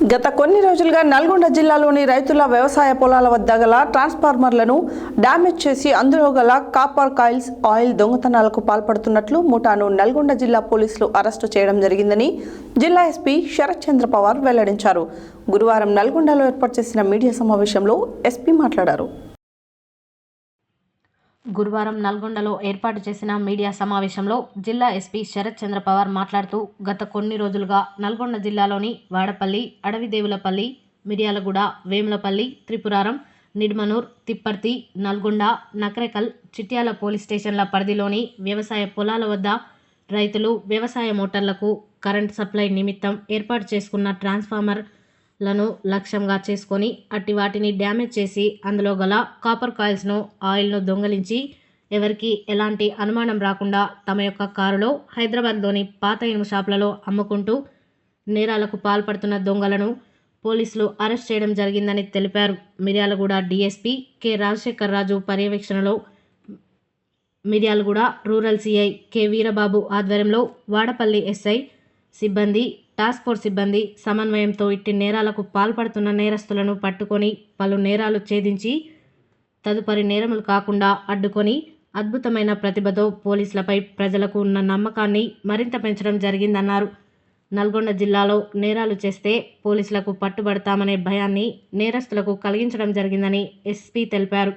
గత కొన్ని రోజులుగా నల్గొండ జిల్లాలోని రైతుల వ్యవసాయ పొలాల వద్ద గల ట్రాన్స్ఫార్మర్లను డ్యామేజ్ చేసి అందులో గల కాపర్ కాయిల్స్ ఆయిల్ దొంగతనాలకు పాల్పడుతున్నట్లు ముఠాను నల్గొండ జిల్లా పోలీసులు అరెస్టు చేయడం జరిగిందని జిల్లా ఎస్పీ శరత్ చంద్ర పవార్ వెల్లడించారు. గురువారం నల్గొండలో ఏర్పాటు చేసిన మీడియా సమావేశంలో ఎస్పీ మాట్లాడారు. గురువారం నల్గొండలో ఏర్పాటు చేసిన మీడియా సమావేశంలో జిల్లా ఎస్పీ శరత్ చంద్ర పవార్ మాట్లాడుతూ గత కొన్ని రోజులుగా నల్గొండ జిల్లాలోని వాడపల్లి, అడవిదేవులపల్లి, మిర్యాలగూడ, వేములపల్లి, త్రిపురారం, నిడ్మనూర్, తిప్పర్తి, నల్గొండ, నకరేకల్, చిట్యాల పోలీస్ స్టేషన్ల పరిధిలోని వ్యవసాయ పొలాల వద్ద రైతులు వ్యవసాయ మోటార్లకు కరెంట్ సప్లై నిమిత్తం ఏర్పాటు చేసుకున్న ట్రాన్స్ఫార్మర్లను లక్ష్యంగా చేసుకొని అట్టి వాటిని డ్యామేజ్ చేసి అందులో గల కాపర్ కాయిల్స్ను, ఆయిల్ను దొంగలించి ఎవరికి ఎలాంటి అనుమానం రాకుండా తమ యొక్క కారులో హైదరాబాద్లోని పాత ఇనుము షాపులలో అమ్ముకుంటూ నేరాలకు పాల్పడుతున్న దొంగలను పోలీసులు అరెస్ట్ చేయడం జరిగిందని తెలిపారు. మిర్యాలగూడ డీఎస్పీ కె రాజశేఖర్ రాజు పర్యవేక్షణలో Miryalaguda rural CI K Veerababu ఆధ్వర్యంలో వాడపల్లి ఎస్ఐ సిబ్బంది, టాస్క్ ఫోర్స్ సిబ్బంది సమన్వయంతో ఇట్టి నేరాలకు పాల్పడుతున్న నేరస్తులను పట్టుకొని పలు నేరాలు ఛేదించి తదుపరి నేరములు కాకుండా అడ్డుకొని అద్భుతమైన ప్రతిభతో పోలీసులపై ప్రజలకు ఉన్న నమ్మకాన్ని మరింత పెంచడం జరిగిందన్నారు. నల్గొండ జిల్లాలో నేరాలు చేస్తే పోలీసులకు పట్టుబడతామనే భయాన్ని నేరస్తులకు కలిగించడం జరిగిందని ఎస్పీ తెలిపారు.